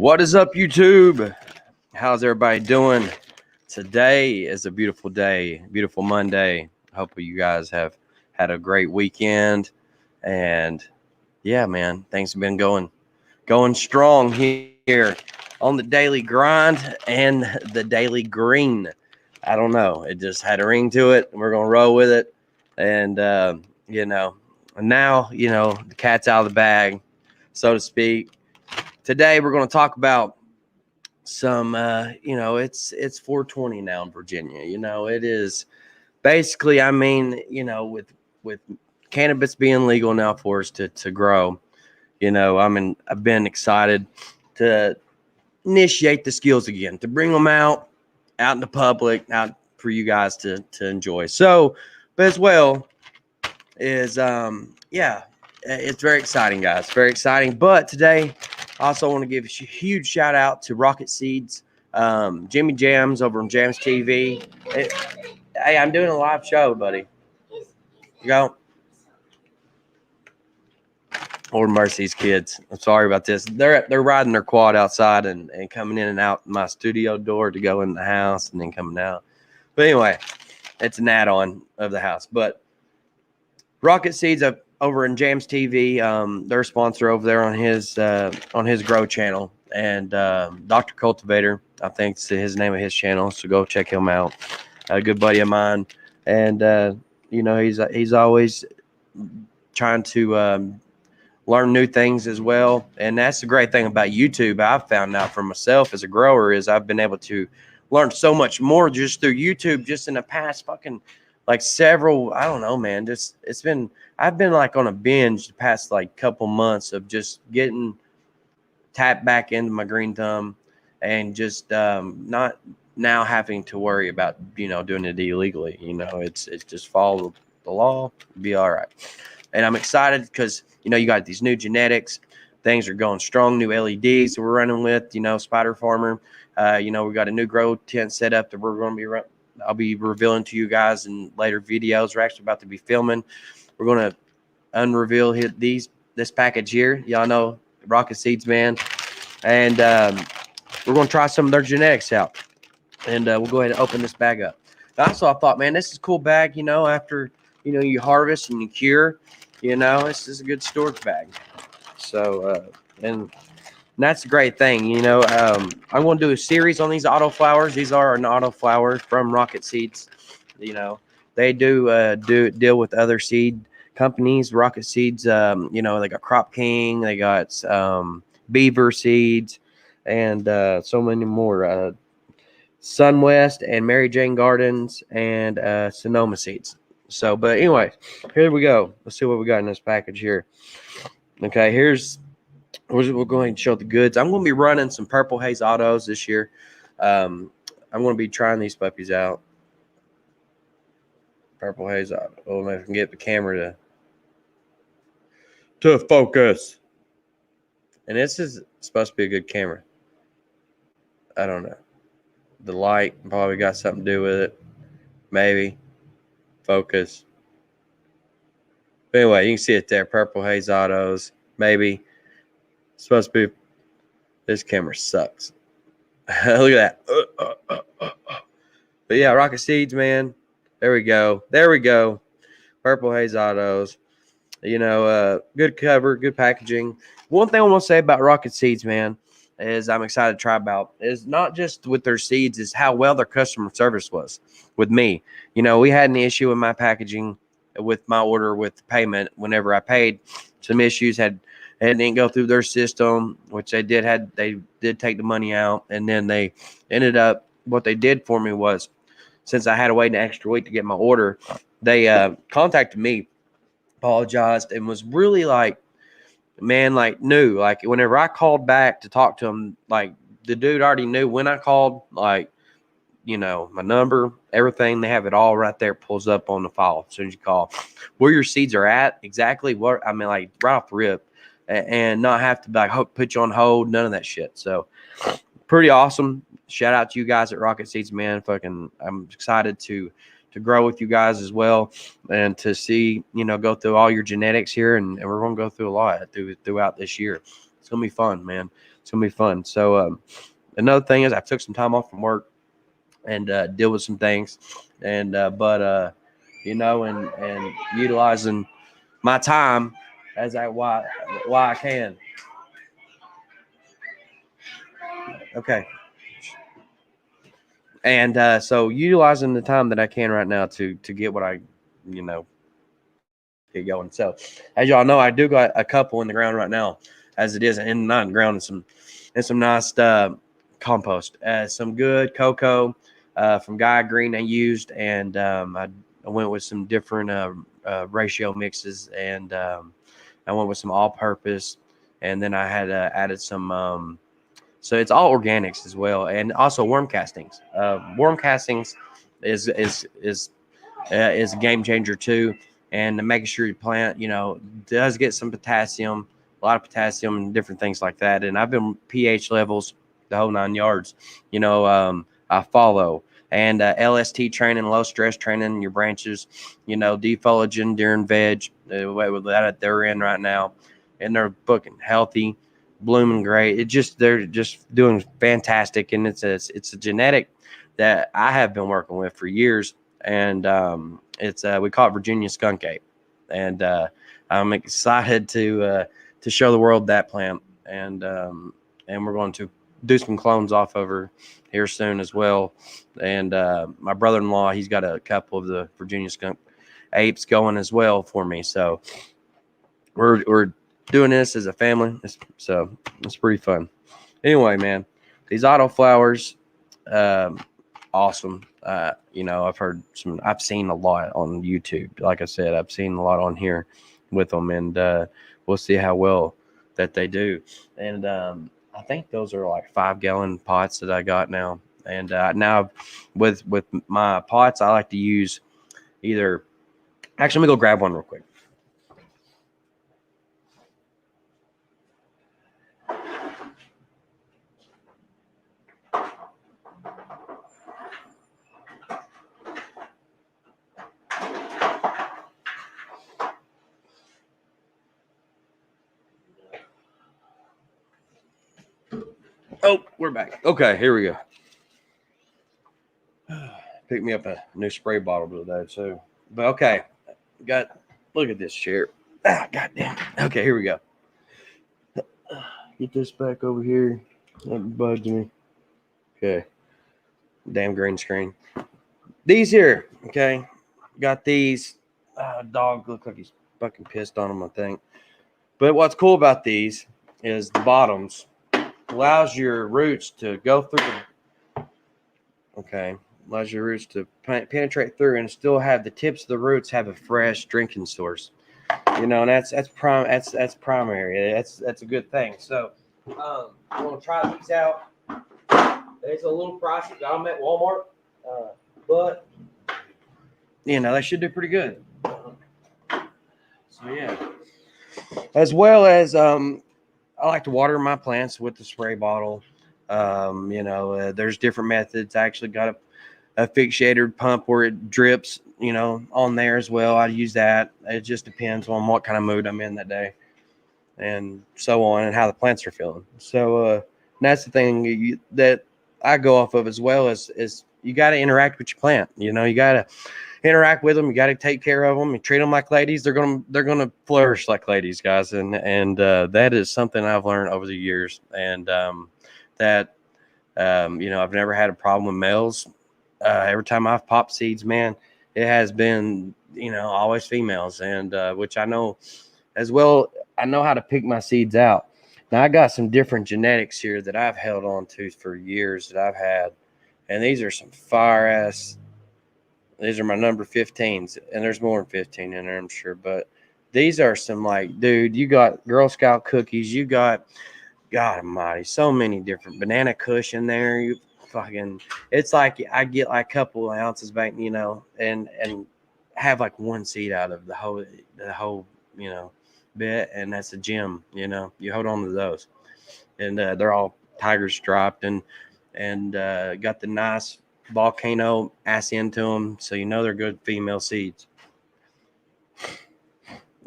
What is up, YouTube? How's everybody doing? Today is a beautiful day, beautiful Monday. Hope you guys have had a great weekend. And yeah, man, things have been going strong here on the Daily Grind and the Daily Green. I don't know. It just had a ring to it. We're going to roll with it. And, now, the cat's out of the bag, so to speak. Today, we're going to talk about some, it's 420 now in Virginia. It is basically, with cannabis being legal now for us to grow, I've been excited to initiate the skills again, to bring them out in the public, out for you guys to enjoy. So, but as well is, it's very exciting, guys. Very exciting. But today, I also want to give a huge shout out to Rocketseeds, Jimmy Jams over on Jams TV. Hey, I'm doing a live show, buddy. You go. Lord mercy, these kids. I'm sorry about this. They're riding their quad outside and coming in and out my studio door to go in the house and then coming out. But anyway, it's an add-on of the house. But Rocketseeds over in Jams TV, they're a sponsor over there on his grow channel, and Dr. Cultivator, I think is his name of his channel. So go check him out. A good buddy of mine, and he's always trying to learn new things as well. And that's the great thing about YouTube. I've found out for myself as a grower is I've been able to learn so much more just through YouTube, just in the past fucking like several, I don't know, man. I've been like on a binge the past like couple months of just getting tapped back into my green thumb and just not now having to worry about, doing it illegally. It's just follow the law, be all right. And I'm excited because, you got these new genetics. Things are going strong, new LEDs that we're running with, Spider Farmer. We got a new grow tent set up that we're going to be I'll be revealing to you guys in later videos. We're actually about to be filming. We're going to unreveal this package here. Y'all know Rocketseeds, man. And we're going to try some of their genetics out. And we'll go ahead and open this bag up. Also, I thought, man, this is a cool bag, after, you harvest and you cure. This is a good storage bag. So, and that's a great thing. I'm going to do a series on these autoflowers. These are an autoflower from Rocketseeds. They do deal with other seed companies. Rocketseeds, they got Crop King, they got Beaver Seeds, and so many more. Sunwest and Mary Jane Gardens and Sonoma Seeds. So, but anyway, here we go. Let's see what we got in this package here. Okay, we're going to show the goods. I'm going to be running some Purple Haze Autos this year. I'm going to be trying these puppies out. Purple Haze Auto. Oh, maybe I can get the camera to focus. And this is supposed to be a good camera. I don't know. The light probably got something to do with it. Maybe. Focus. But anyway, you can see it there. Purple Haze Autos. Maybe. It's supposed to be. This camera sucks. Look at that. But yeah, Rocketseeds, man. There we go. Purple Haze Autos. Good cover, good packaging. One thing I want to say about Rocketseeds, man, is I'm excited to try about is not just with their seeds, is how well their customer service was with me. We had an issue with my packaging with my order with payment. Whenever I paid, some issues it didn't go through their system, which they did take the money out, and then they ended up, what they did for me was, since I had to wait an extra week to get my order, they contacted me, apologized, and was really knew, whenever I called back to talk to him, the dude already knew when I called, my number, everything. They have it all right there, pulls up on the file as soon as you call, where your seeds are at, exactly what, right off the rip, and not have to put you on hold, none of that shit. So pretty awesome. Shout out to you guys at Rocketseeds, man. I'm excited to grow with you guys as well, and to see, go through all your genetics here, and we're going to go through a lot throughout this year. It's going to be fun, man. It's gonna be fun. So another thing is I took some time off from work and deal with some things, and but you know, and utilizing my time as why I can. Okay. And so utilizing the time that I can right now to get what I, you know, get going. So as y'all know, I do got a couple in the ground right now, as it is, and not in the ground, and some nice compost, some good cocoa from Guy Green I used, and I went with some different ratio mixes, and I went with some all-purpose, and then I had added some. So it's all organics as well, and also worm castings. Worm castings is a game changer too, and making sure your plant, you know, does get some potassium, a lot of potassium, and different things like that. And I've been pH levels, the whole 9 yards. You know, I follow, and LST training, low stress training your branches. You know, defoliaging during veg, with that they're in right now, and they're booking healthy, blooming great. They're just doing fantastic, and it's a genetic that I have been working with for years, and it's we call it Virginia skunk ape, and I'm excited to show the world that plant, and we're going to do some clones off over here soon as well. And my brother-in-law, he's got a couple of the Virginia skunk apes going as well for me, so we're doing this as a family, so it's pretty fun. Anyway, man, these autoflowers, awesome. You know, I've seen a lot on YouTube. Like I said, I've seen a lot on here with them, and we'll see how well that they do. And I think those are like 5-gallon pots that I got now. And now with my pots, I like to use either. Actually, let me go grab one real quick. Oh, we're back. Okay, here we go. Picked me up a new spray bottle today too. But okay, look at this chair. Ah, goddamn. Okay, here we go. Get this back over here. That bugs me. Okay. Damn green screen. These here, okay. Got these. Dog look like he's fucking pissed on them, I think. But what's cool about these is the bottoms allows your roots to go through the, okay, allows your roots to penetrate through and still have the tips of the roots have a fresh drinking source. You know, and that's primary. That's a good thing. So I'm gonna try these out. It's a little pricey. Got them at Walmart, but you know they should do pretty good. So yeah, as well as I like to water my plants with the spray bottle. You know, there's different methods. I actually got a fixated pump where it drips, you know, on there as well. I use that. It just depends on what kind of mood I'm in that day, and so on, and how the plants are feeling. So that's the thing that I go off of, as well as you got to interact with your plant. You know, you got to interact with them. You got to take care of them. You treat them like ladies. They're gonna flourish like ladies, guys. And that is something I've learned over the years. And that you know, I've never had a problem with males. Every time I've popped seeds, man, it has been, you know, always females, and which I know as well. I know how to pick my seeds out. Now I got some different genetics here that I've held on to for years that I've had, and these are some fire ass. These are my number 15s, and there's more than 15 in there, I'm sure. But these are some, like, dude, you got Girl Scout cookies. You got, God almighty, so many different banana kush in there. You fucking, it's like I get like a couple of ounces back, you know, and have like one seed out of the whole, you know, bit, and that's a gem. You know, you hold on to those, and they're all tiger striped, and got the nice volcano ass into them, so you know they're good female seeds.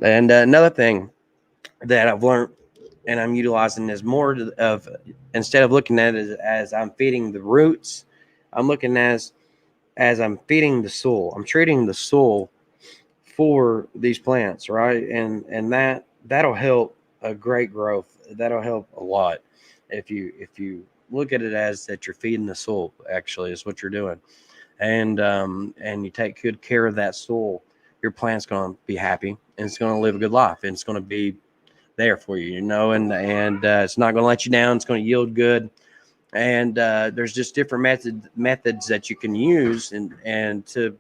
And another thing that I've learned and I'm utilizing as more of, instead of looking at it as I'm feeding the roots, I'm looking as I'm feeding the soil. I'm treating the soil for these plants, right? And that'll help a great growth. That'll help a lot if you look at it as that you're feeding the soil. Actually, is what you're doing, and you take good care of that soil. Your plant's going to be happy and it's going to live a good life and it's going to be there for you, and it's not going to let you down. It's going to yield good, and there's just different methods that you can use and to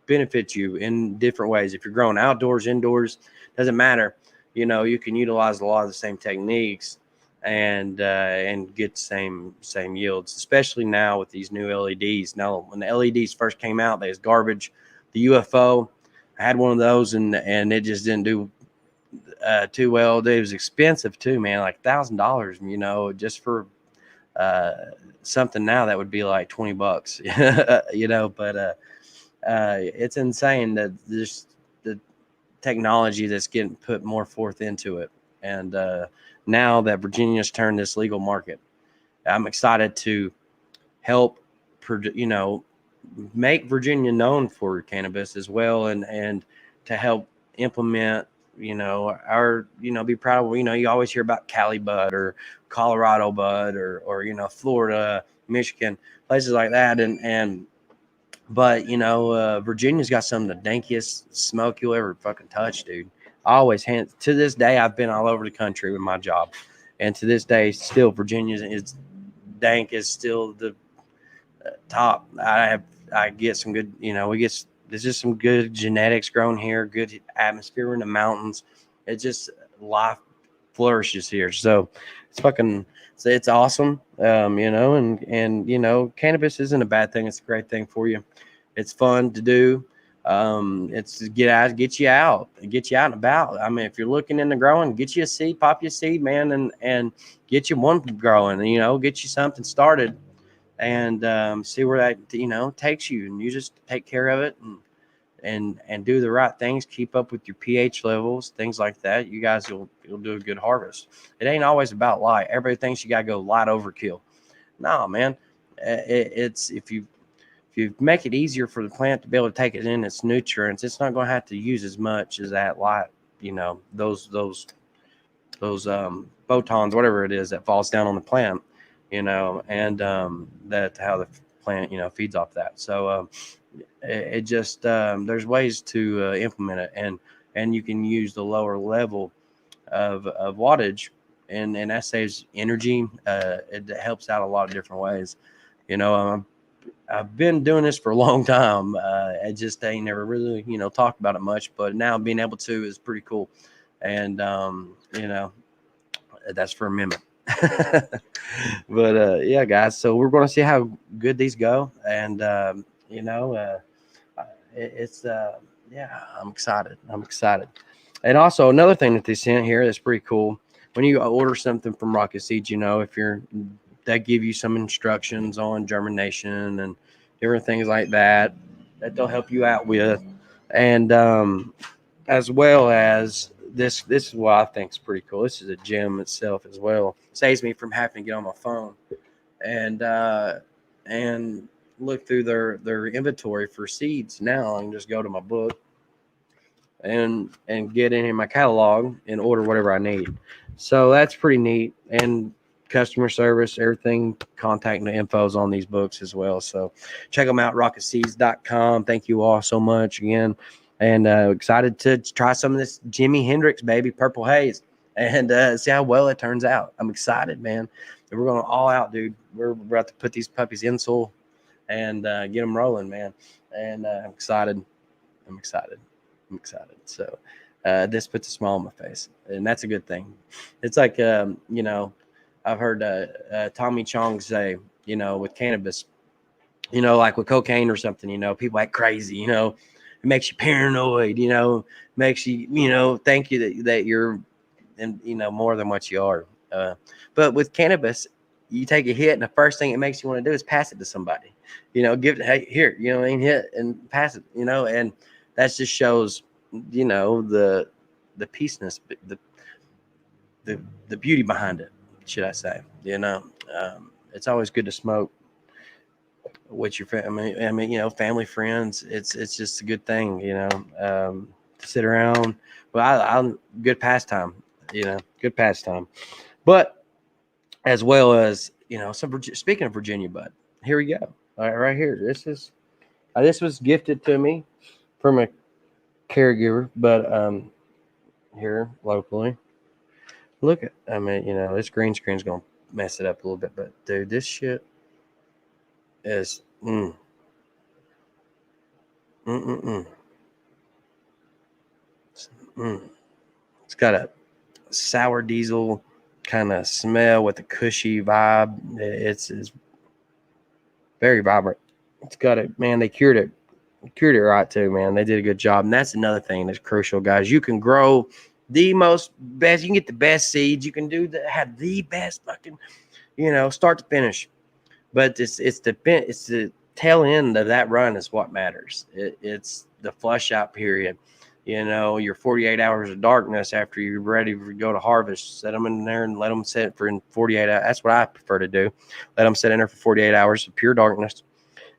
benefit you in different ways. If you're growing outdoors, indoors, doesn't matter. You can utilize a lot of the same techniques and get same yields, especially now with these new LEDs. Now, when the LEDs first came out, they was garbage. The UFO, I had one of those, and it just didn't do too well. It was expensive too, man, like $1,000, just for something now that would be like $20, but it's insane that the technology that's getting put more forth into it. And now that Virginia's turned this legal market, I'm excited to help, make Virginia known for cannabis as well, and to help implement, be proud of, you always hear about Cali bud or Colorado bud or Florida, Michigan, places like that. But Virginia's got some of the dankiest smoke you'll ever fucking touch, dude. I always to this day, I've been all over the country with my job, and to this day, still Virginia is dank, is still the top. I get some good, there's just some good genetics grown here, good atmosphere in the mountains. It's just life flourishes here. So it's awesome. And cannabis isn't a bad thing. It's a great thing for you. It's fun to do. It's to get you out and about. I mean, if you're looking into growing, get you a seed, pop your seed, man, and get you one growing, get you something started, and see where that takes you, and you just take care of it and do the right things, keep up with your pH levels, things like that. You guys you'll do a good harvest. It ain't always about light. Everybody thinks you gotta go light overkill. No, man. It's if you make it easier for the plant to be able to take it in its nutrients, it's not going to have to use as much as that light, those photons, whatever it is that falls down on the plant, and that how the plant, feeds off that. So it just there's ways to implement it, and you can use the lower level of wattage, and that saves energy. It helps out a lot of different ways. I've been doing this for a long time. I just ain't never really, talked about it much, but now being able to is pretty cool. And, that's for a minute. But, yeah, guys, so we're going to see how good these go. And, it's, yeah, I'm excited. And also another thing that they sent here that's pretty cool. When you order something from Rocketseeds, they give you some instructions on germination and different things like that they'll help you out with, and as well as this is what I think is pretty cool. This is a gem itself as well. Saves me from having to get on my phone and look through their inventory for seeds. Now I can just go to my book and get in my catalog and order whatever I need. So that's pretty neat. And customer service, everything, contact the infos on these books as well. So check them out, rocketseeds.com. Thank you all so much again. And excited to try some of this Jimi Hendrix, baby, Purple Haze, and see how well it turns out. I'm excited, man. We're going all out, dude. We're about to put these puppies in soil and get them rolling, man. And I'm excited. So this puts a smile on my face, and that's a good thing. It's like, I've heard Tommy Chong say, with cannabis, like with cocaine or something, people act crazy, it makes you paranoid, makes you, think that you're, more than what you are. But with cannabis, you take a hit, and the first thing it makes you want to do is pass it to somebody, give it, hey, here, hit and pass it, and that just shows, the peaceness, the beauty behind it, should I say? It's always good to smoke with your family. I mean, family, friends. It's just a good thing, to sit around. Well, I'm good pastime, good pastime. But as well as speaking of Virginia bud, here we go. All right here. This was gifted to me from a caregiver, but here locally. Look at, this green screen's gonna mess it up a little bit, but dude, this shit is mm, mm, mm, mm. Mm. It's got a sour diesel kind of smell with a cushy vibe. It's very vibrant. It's got it, man. They cured it right too, man. They did a good job, and that's another thing that's crucial, guys. You can grow the most best. You can get the best seeds. You can have the best fucking, start to finish. But it's the tail end of that run is what matters. It's the flush out period. Your 48 hours of darkness after you're ready to go to harvest. Set them in there and let them sit for 48 hours. That's what I prefer to do. Let them sit in there for 48 hours of pure darkness.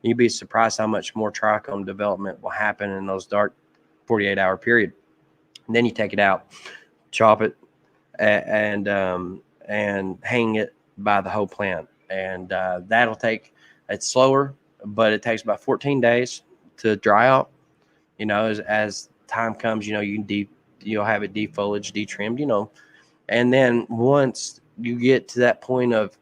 You'd be surprised how much more trichome development will happen in those dark 48-hour period. And then you take it out, chop it, and hang it by the whole plant. And that'll take, it's slower, but it takes about 14 days to dry out. As time comes, you'll have it defoliaged, detrimmed, and then once you get to that point of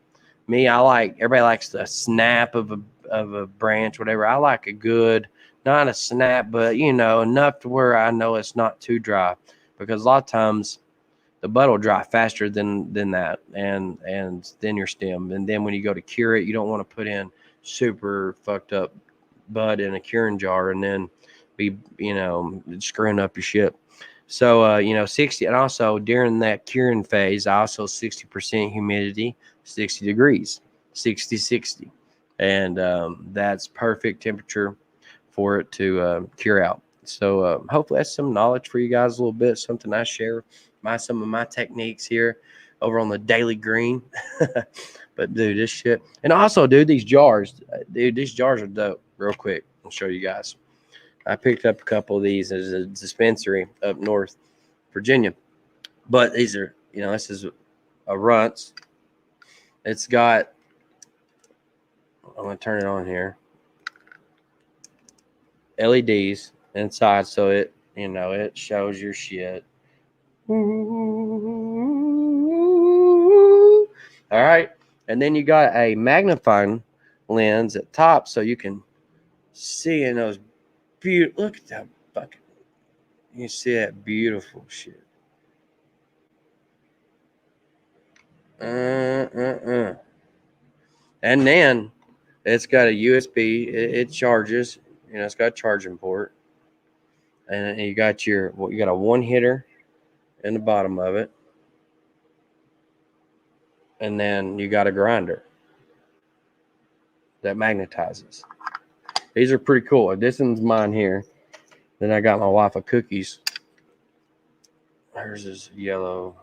everybody likes the snap of a branch, whatever. I like a good, not a snap, but enough to where I know it's not too dry, because a lot of times the bud will dry faster than that, and then your stem. And then when you go to cure it, you don't want to put in super fucked up bud in a curing jar and then be screwing up your shit. So 60, and also during that curing phase, also 60% humidity, 60 degrees, 60, and that's perfect temperature for it to cure out. So hopefully that's some knowledge for you guys a little bit, something I share some of my techniques here over on the Daily Green. But dude, this shit. And also, dude, these jars are dope. Real quick, I'll show you guys. I picked up a couple of these as a dispensary up north Virginia. But these are, this is a Runts. It's got, I'm going to turn it on here, LEDs inside, so it shows your shit. All right. And then you got a magnifying lens at top, so you can see in those beautiful, look at that fucking, you see that beautiful shit. And then it's got a USB, it charges, it's got a charging port. And you got a one hitter in the bottom of it. And then you got a grinder that magnetizes. These are pretty cool. This one's mine here. Then I got my wife a cookies. Hers is yellow.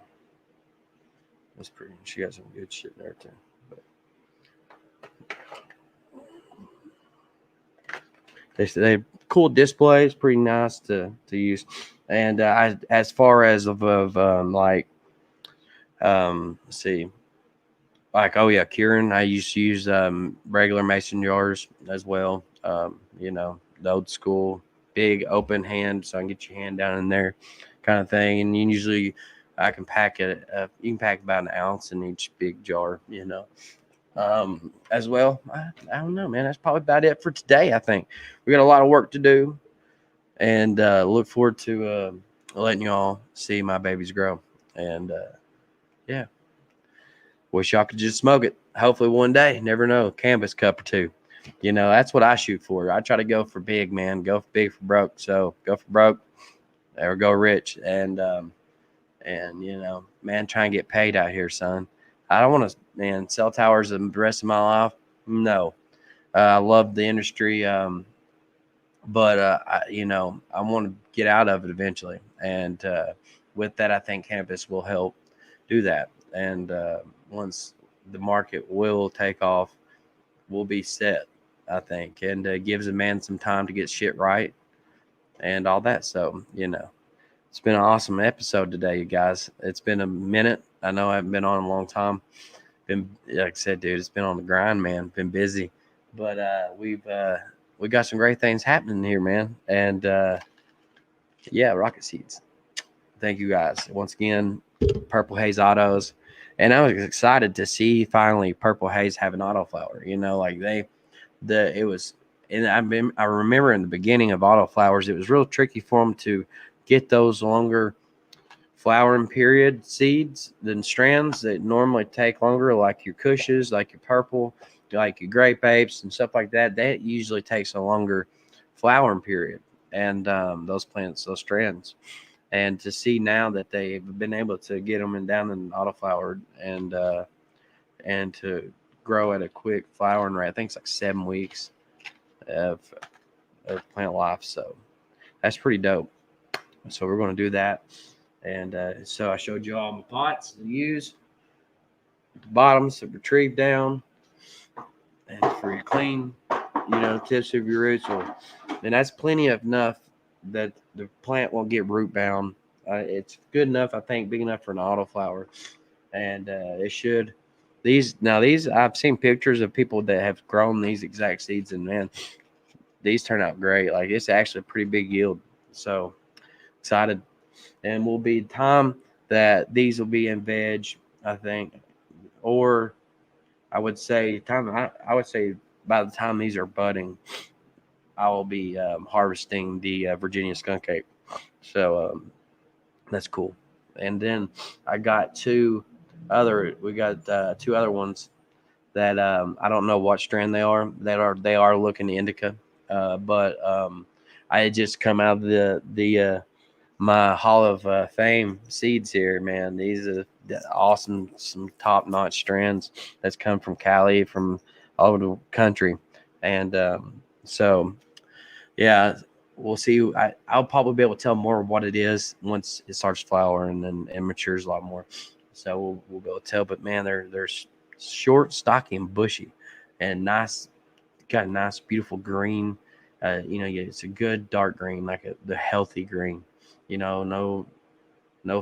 That's pretty. She got some good shit in there too. But they cool displays, pretty nice to use. And as far as let's see, like, oh yeah, curing. I used to use regular mason jars as well. The old school big open hand, so I can get your hand down in there, kind of thing. And usually, I can pack it. You can pack about an ounce in each big jar. As well. I don't know, man. That's probably about it for today. I think we got a lot of work to do, and look forward to letting y'all see my babies grow. And yeah. Wish y'all could just smoke it. Hopefully one day. Never know. Cannabis cup or two. That's what I shoot for. I try to go for big, man. Go for big for broke. So go for broke or go rich. And man, try and get paid out here, son. I don't want to, man, sell towers the rest of my life. No. I love the industry. But I want to get out of it eventually. And with that, I think cannabis will help do that. And once the market will take off, we'll be set, I think, and gives a man some time to get shit right and all that. So, it's been an awesome episode today, you guys. It's been a minute. I know I haven't been on in a long time. Been, like I said, dude, it's been on the grind, man. Been busy, but we got some great things happening here, man. And yeah, Rocketseeds. Thank you guys once again. Purple Haze Autos, and I was excited to see finally Purple Haze have an autoflower. Like it was, and I remember in the beginning of autoflowers, it was real tricky for them to get those longer flowering period seeds than strands that normally take longer, like your cushes, like your purple, like your grape apes and stuff like that. That usually takes a longer flowering period, and those plants, those strands. And to see now that they've been able to get them down and autoflowered and to grow at a quick flowering rate, I think it's like 7 weeks of plant life. So that's pretty dope. So we're going to do that. And so I showed you all my pots to use. The bottoms to retrieve down. And for your clean, tips of your roots. And that's plenty enough that the plant won't get root bound. It's good enough, I think, big enough for an autoflower. And it should. These I've seen pictures of people that have grown these exact seeds, and man, these turn out great. Like, it's actually a pretty big yield. So excited. And will be time that these will be in veg, I think, or I would say by the time these are budding, I will be harvesting the Virginia skunk ape. So that's cool. And then I got two other ones that I don't know what strand they are. They are looking indica, but I had just come out of the my Hall of Fame seeds here, man. These are awesome, some top-notch strands that's come from Cali, from all over the country. And so, yeah, we'll see. I'll probably be able to tell more of what it is once it starts flowering and matures a lot more. So we'll be able to tell. But, man, they're short, stocky, and bushy and nice. Got a nice, beautiful green. It's a good dark green, like the healthy green. No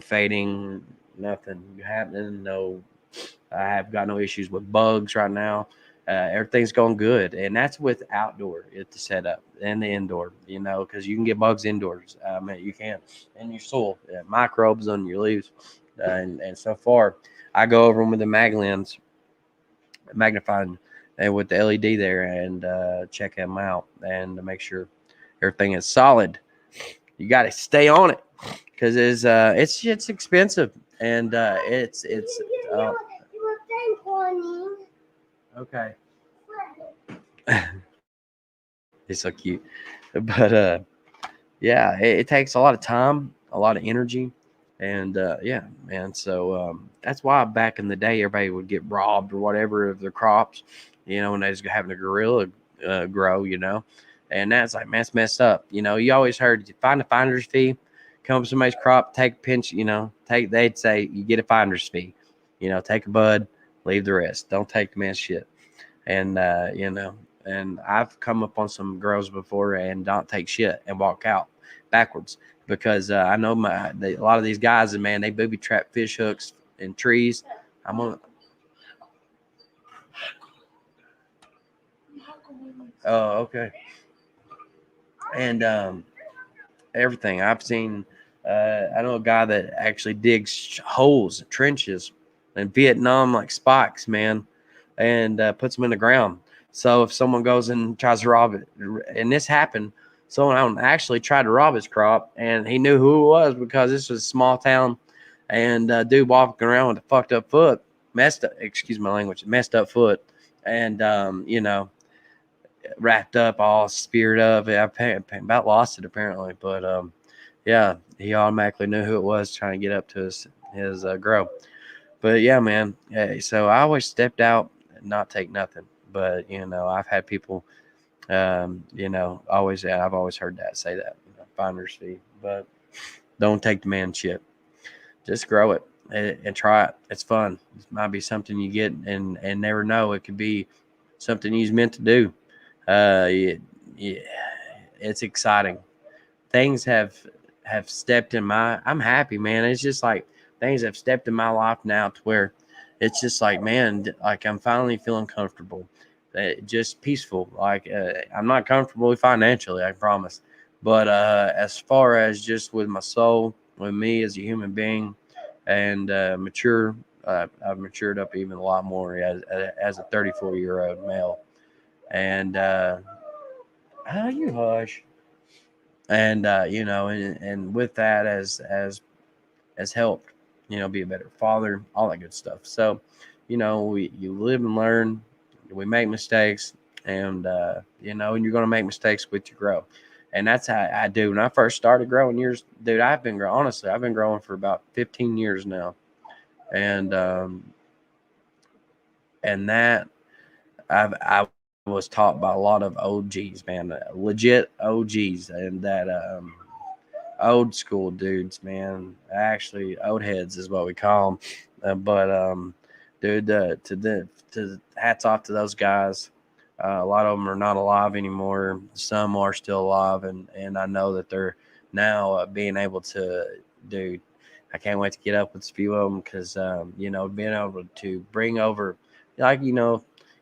fading, nothing happening. I have got no issues with bugs right now. Everything's going good, and that's with outdoor at the setup and the indoor. Because you can get bugs indoors. You can in your soil, microbes on your leaves, and so far, I go over them with the magnifying, and with the LED there, and check them out and to make sure everything is solid. You got to stay on it because it's expensive, and it's okay. It's so cute, but yeah, it takes a lot of time, a lot of energy, and yeah, man. So that's why back in the day, everybody would get robbed or whatever of their crops, when they was having a guerrilla grow, and that's like, man, it's messed up. You always heard you find a finder's fee, come up with somebody's crop, take a pinch, they'd say you get a finder's fee, take a bud, leave the rest. Don't take the man's shit. And and I've come up on some girls before and don't take shit and walk out backwards because I know a lot of these guys, and man, they booby trap fish hooks in trees. I'm on. Oh, okay. And everything I've seen. I know a guy that actually digs holes, trenches in Vietnam, like spikes, man, and puts them in the ground. So if someone goes and tries to rob it, and this happened, someone actually tried to rob his crop, and he knew who it was because this was a small town, and dude walking around with a fucked up foot, excuse my language, messed up foot, and wrapped up, all speared up. I about lost it apparently, but yeah, he automatically knew who it was trying to get up to his grow. But yeah, man. Hey, so I always stepped out and not take nothing. But I've had people, always. I've always heard that say that finder's fee, but don't take the man's shit. Just grow it. and try it. It's fun. It might be something you get and never know. It could be something you're meant to do. Yeah, it's exciting. Things have stepped in my. I'm happy, man. It's just like things have stepped in my life now to where it's just like, man, like I'm finally feeling comfortable, just peaceful. Like I'm not comfortable financially, I promise, but as far as just with my soul, with me as a human being, and mature. I've matured up even a lot more as a 34-year-old male, and you hush, and and with that as helped, be a better father, all that good stuff. So, you live and learn, we make mistakes, and and you're gonna make mistakes with your growth. And that's how I do. When I first started growing years, dude, honestly, I've been growing for about 15 years now. And that I was taught by a lot of OGs, man, legit OGs, and that old school dudes, man. Actually, old heads is what we call them. But dude, to hats off to those guys. A lot of them are not alive anymore. Some are still alive, and I know that they're now being able to, dude. I can't wait to get up with a few of them because being able to bring over, like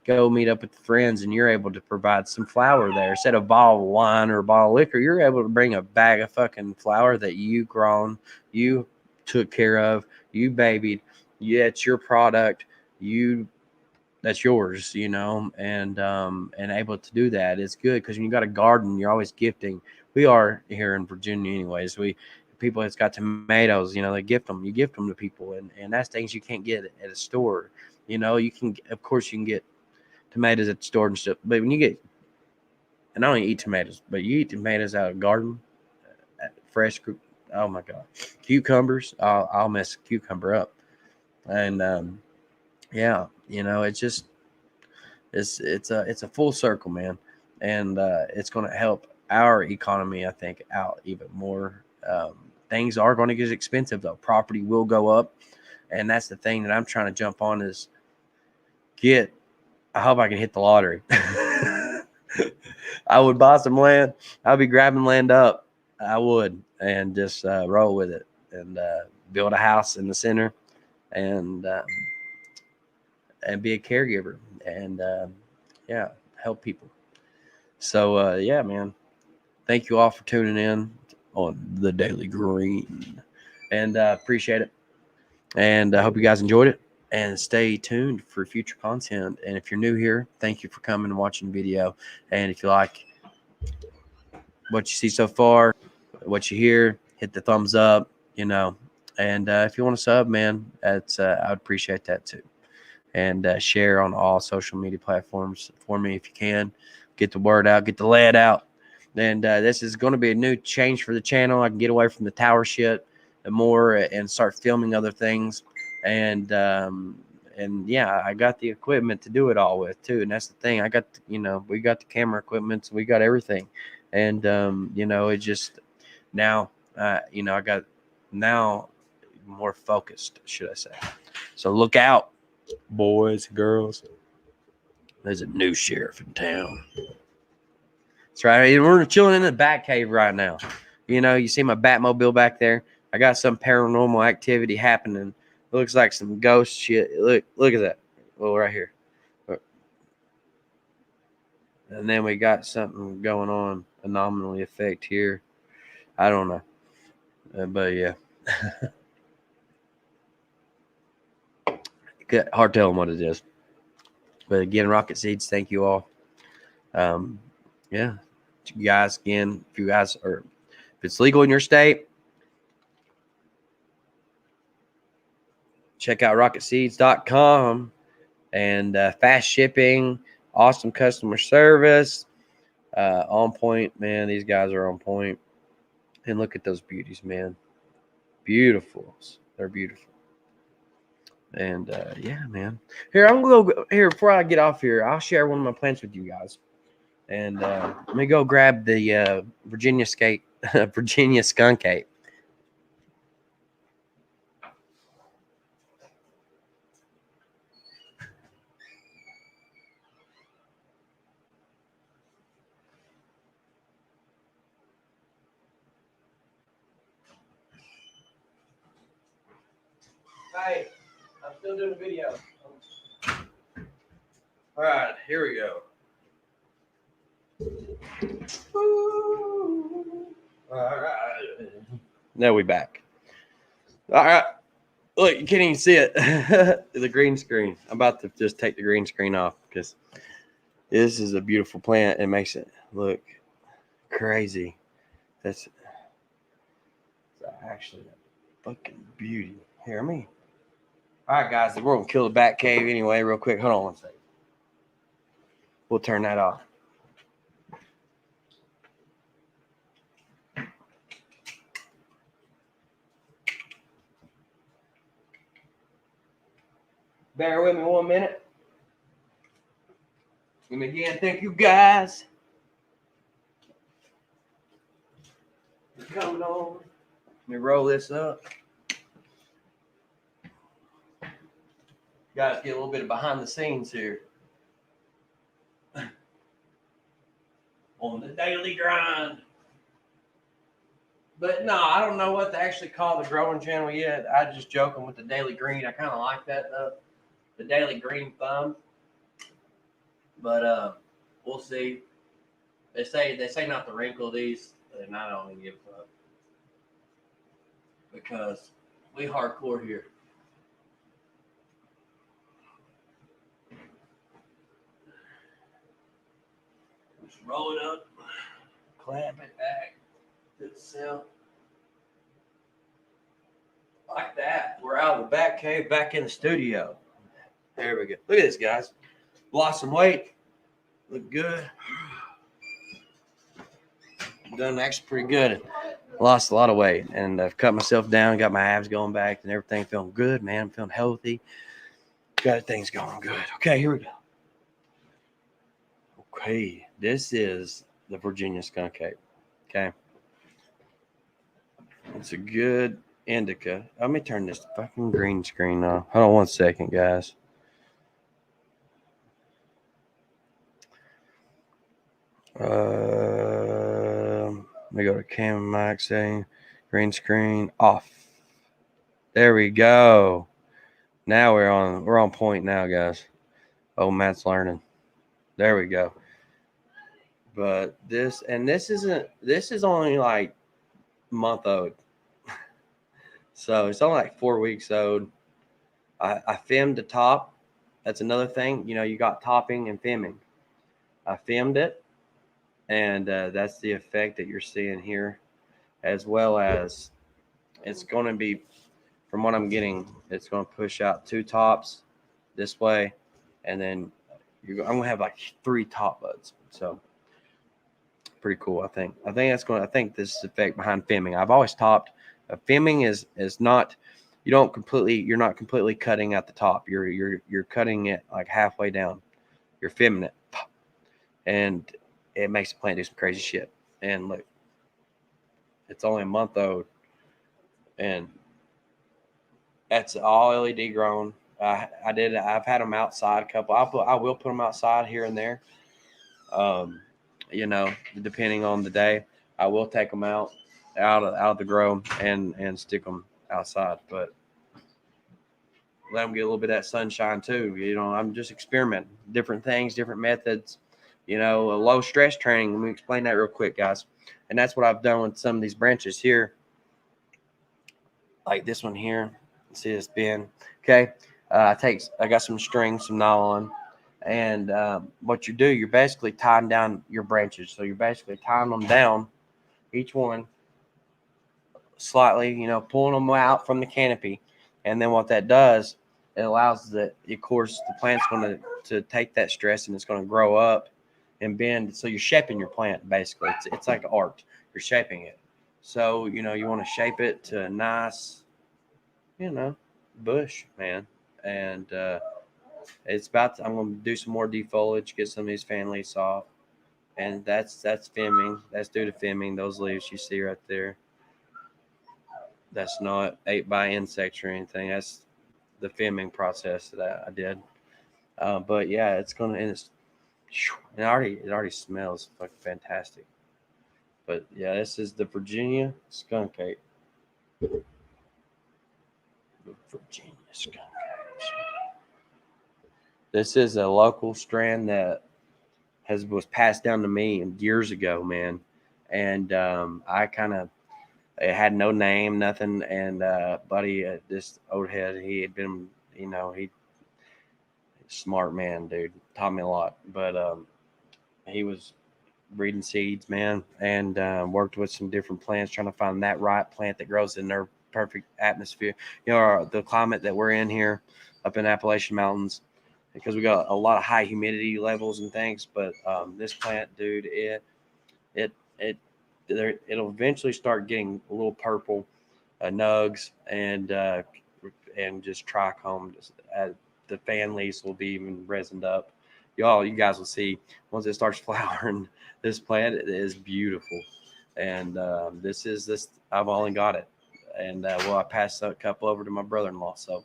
go meet up with friends, and you're able to provide some flour there instead of a bottle of wine or a bottle of liquor. You're able to bring a bag of fucking flour that you grown, you took care of, you babied. Yeah, it's your product. You That's yours, and able to do that is good because when you got a garden, you're always gifting. We are here in Virginia, anyways. People that's got tomatoes, they gift them. You gift them to people, and that's things you can't get at a store. You can, of course, you can get tomatoes at the store and stuff, but when you get, and I don't eat tomatoes, but you eat tomatoes out of garden, fresh. Oh my god, cucumbers! I'll mess a cucumber up, and yeah, it's just it's a full circle, man, and it's going to help our economy, I think, out even more. Things are going to get expensive though. Property will go up, and that's the thing that I'm trying to jump on is get. I hope I can hit the lottery. I would buy some land. I'd be grabbing land up. I would, and just roll with it, and build a house in the center, and be a caregiver, and yeah, help people. So yeah, man. Thank you all for tuning in on the Daily Green, and appreciate it. And I hope you guys enjoyed it. And stay tuned for future content. And if you're new here, thank you for coming and watching the video. And if you like what you see so far, what you hear, hit the thumbs up. And if you want to sub, man, that's I would appreciate that too. And share on all social media platforms for me if you can. Get the word out, get the lead out. And this is going to be a new change for the channel. I can get away from the tower shit and more and start filming other things. And yeah, I got the equipment to do it all with too. And that's the thing. I got, we got the camera equipment, so we got everything. And it just now, I got now more focused, should I say. So look out, boys and girls. There's a new sheriff in town. That's right. We're chilling in the Bat Cave right now. You see my Batmobile back there. I got some paranormal activity happening. It looks like some ghost shit. Look at that. Well, right here. And then we got something going on, anomaly effect here. I don't know. But yeah. Hard telling what it is. But again, Rocketseeds, thank you all. Yeah. You guys, again, if it's legal in your state, check out rocketseeds.com, and fast shipping, awesome customer service, on point, man. These guys are on point. And look at those beauties, man. Beautiful. They're beautiful. And yeah, man. Here, I'm gonna go here before I get off here. I'll share one of my plants with you guys. And let me go grab the Virginia skunk ape. Hey, I'm still doing the video. All right, here we go. All right. Now we back. All right. Look, you can't even see it. The green screen. I'm about to just take the green screen off because this is a beautiful plant. It makes it look crazy. That's actually a fucking beauty. Hear me? All right, guys. We're gonna kill the bat cave anyway, real quick. Hold on one second. We'll turn that off. Bear with me 1 minute. And again, thank you guys for coming on. Let me roll this up. Guys, get a little bit of behind the scenes here on the Daily Grind. But no, I don't know what to actually call the growing channel yet. I just joking with the Daily Green. I kind of like that, the Daily Green thumb. But we'll see. They say not to wrinkle these, and I don't even give a fuck because we hardcore here. Just roll it up, clamp it back to itself. Like that. We're out of the back cave, back in the studio. There we go. Look at this, guys. Lost some weight. Look good. Done actually pretty good. Lost a lot of weight, and I've cut myself down, got my abs going back, and everything feeling good, man. I'm feeling healthy. Got things going good. Okay, here we go. Okay, this is the Virginia skunk ape. Okay. It's a good indica. Let me turn this fucking green screen off. Hold on 1 second, guys. Let me go to camera mic setting, green screen off. There we go. Now we're on point now, guys. Oh, Matt's learning. There we go. But this is only like month old. So it's only like 4 weeks old. I filmed the top. That's another thing. You know, you got topping and filming. I filmed it, and that's the effect that you're seeing here, as well as it's going to be, from what I'm getting, it's going to push out 2 tops this way, and then I'm going to have like 3 top buds. So pretty cool, I think. I think this is the effect behind filming. I've always topped. Filming is not, you're not completely cutting at the top. You're cutting it like halfway down. You're filming it, and it makes the plant do some crazy shit. And look, it's only a month old, and that's all LED grown. I've had them outside a couple. I will put them outside here and there. You know, depending on the day, I will take them out of the grow and stick them outside, but let them get a little bit of that sunshine too. You know, I'm just experimenting different things, different methods. You know, a low stress training. Let me explain that real quick, guys. And that's what I've done with some of these branches here, like this one here. See this bend? Okay, I got some string, some nylon. And what you do, you're basically tying down your branches. So you're basically tying them down, each one slightly, you know, pulling them out from the canopy. And then what that does, it allows of course, the plant's going to take that stress, and it's going to grow up and bend. So you're shaping your plant, basically. It's like art. You're shaping it. So, you know, you want to shape it to a nice, you know, bush, man. And I'm going to do some more defoliage, get some of these fan leaves off, and that's filming. That's due to filming. Those leaves you see right there, that's not ate by insects or anything. That's the filming process that I did. But yeah, it's gonna, and it already smells fucking fantastic. But yeah, this is the Virginia skunk ape. The Virginia This is a local strand that was passed down to me years ago, man. And it had no name, nothing. And buddy, this old head, he had been, he smart man, dude, taught me a lot. But he was breeding seeds, man, and worked with some different plants, trying to find that right plant that grows in their perfect atmosphere. The climate that we're in here up in Appalachian Mountains, because we got a lot of high humidity levels and things. But this plant, dude, it'll eventually start getting a little purple, nugs, and just trichomes. The fan leaves will be even resined up. You guys will see once it starts flowering. This plant is beautiful, and this. I've only got it, and I passed a couple over to my brother-in-law. So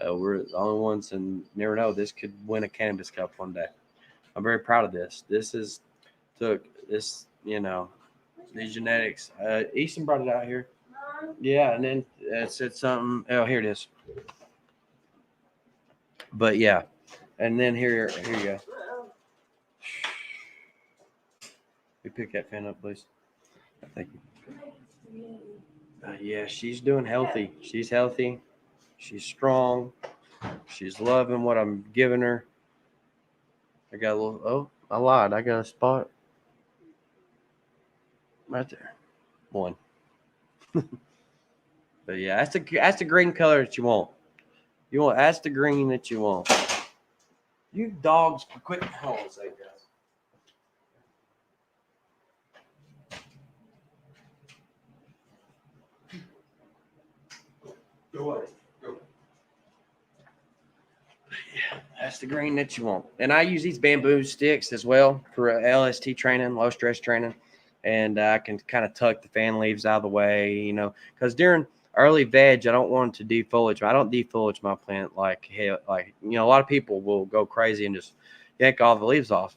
we're the only ones, and never know, this could win a Cannabis Cup one day. I'm very proud of this. Took this, these genetics. Easton brought it out here. Yeah, and then it said something. Oh, here it is. But yeah, and then here you go. You pick that fan up, please. Thank you. Yeah, she's doing healthy. She's healthy. She's strong. She's loving what I'm giving her. I got a little. Oh, I lied. I got a spot right there. One. But yeah, that's the green color that you want. That's the green that you want. You dogs, quit. Hold on a second, guys. Go away. Go. Yeah, that's the green that you want. And I use these bamboo sticks as well for LST training, low stress training. And I can kind of tuck the fan leaves out of the way, because during early veg, I don't want to defoliage. I don't defoliage my plant like a lot of people will go crazy and just yank all the leaves off.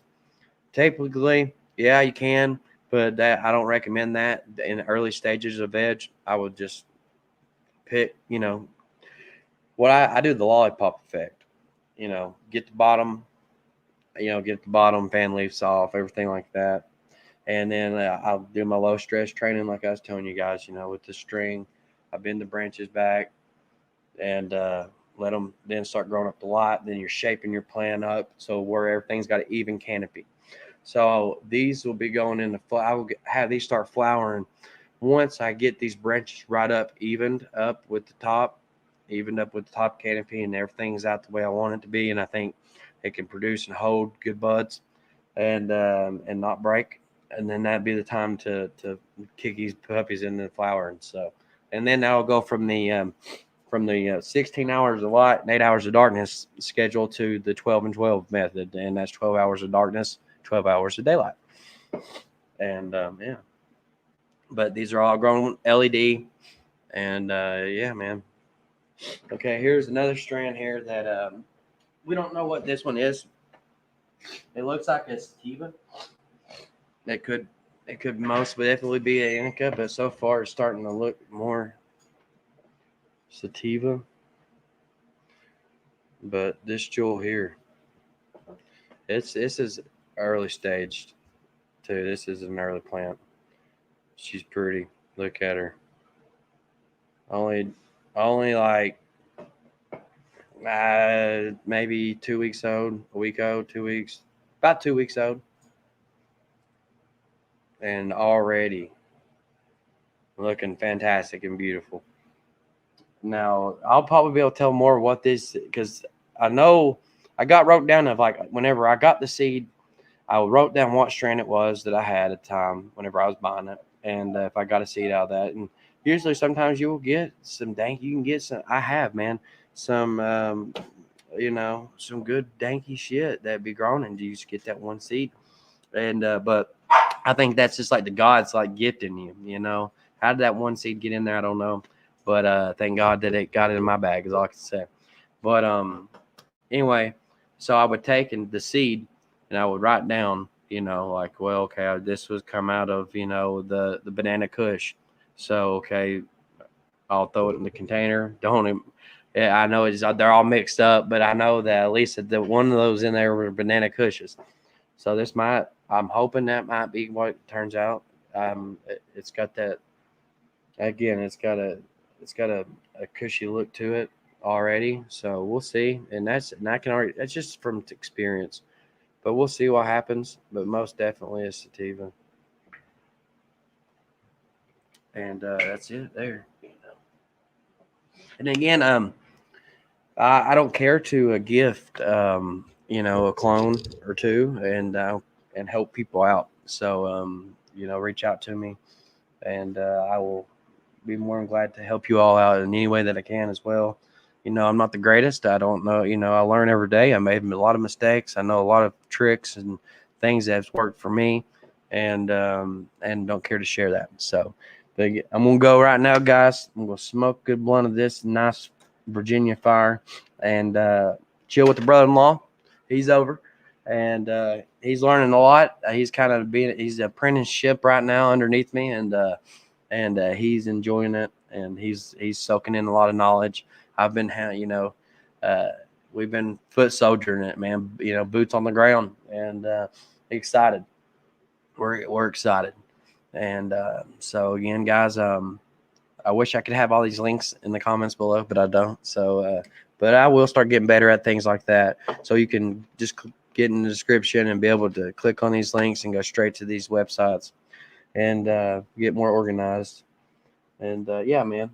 Typically, yeah, you can, but I don't recommend that in the early stages of veg. I would just pick, what I do the lollipop effect, get the bottom, fan leaves off, everything like that. And then I'll do my low stress training, like I was telling you guys, with the string. I bend the branches back and let them then start growing up the lot. Then you're shaping your plant up so where everything's got an even canopy. So these will be going into I will have these start flowering once I get these branches right up, evened up with the top canopy, and everything's out the way I want it to be. And I think it can produce and hold good buds and not break. And then that'd be the time to kick these puppies into the flower. And so, and then I'll go from the 16 hours of light and 8 hours of darkness schedule to the 12 and 12 method. And that's 12 hours of darkness, 12 hours of daylight. And yeah, but these are all grown LED. And yeah, man. Okay, here's another strand here that we don't know what this one is. It looks like a sativa. It could most definitely be an indica, but so far it's starting to look more sativa. But this jewel here, this is early staged too. This is an early plant. She's pretty. Look at her. Only like maybe 2 weeks old, a week old, 2 weeks, about 2 weeks old. And already looking fantastic and beautiful. Now, I'll probably be able to tell more what this, because I know I got wrote down of like whenever I got the seed, I wrote down what strand it was that I had at the time whenever I was buying it. And if I got a seed out of that, and usually sometimes you will get some dank. You can get some. I have, man, some some good danky shit that be grown, and you just get that one seed. And but I think that's just like the gods like gifting you. How did that one seed get in there? I don't know. But thank God that it got in my bag, is all I can say. But anyway, so I would take the seed and I would write down, like, well, okay, this was come out of, the banana kush. So, okay, I'll throw it in the container. Don't Yeah, I know they're all mixed up, but I know that at least the one of those in there were banana cushions. So I'm hoping that might be what it turns out. It's got that again. It's got a cushy look to it already. So we'll see, and I can already that's just from experience, but we'll see what happens. But most definitely is sativa, and that's it there. And again, I don't care to gift, a clone or two, and help people out. So, reach out to me, and I will be more than glad to help you all out in any way that I can as well. I'm not the greatest. I don't know. I learn every day. I made a lot of mistakes. I know a lot of tricks and things that's worked for me, and don't care to share that. So, but I'm gonna go right now, guys. I'm gonna smoke a good blunt of this nice Virginia fire, and chill with the brother-in-law. He's over, and he's learning a lot. He's an apprenticeship right now underneath me, and he's enjoying it, and he's soaking in a lot of knowledge. I've been, uh, we've been foot soldiering it, man. Boots on the ground, and excited. We're excited, and so again, guys, I wish I could have all these links in the comments below, but I don't. So, but I will start getting better at things like that. So you can just get in the description and be able to click on these links and go straight to these websites and get more organized. And yeah, man,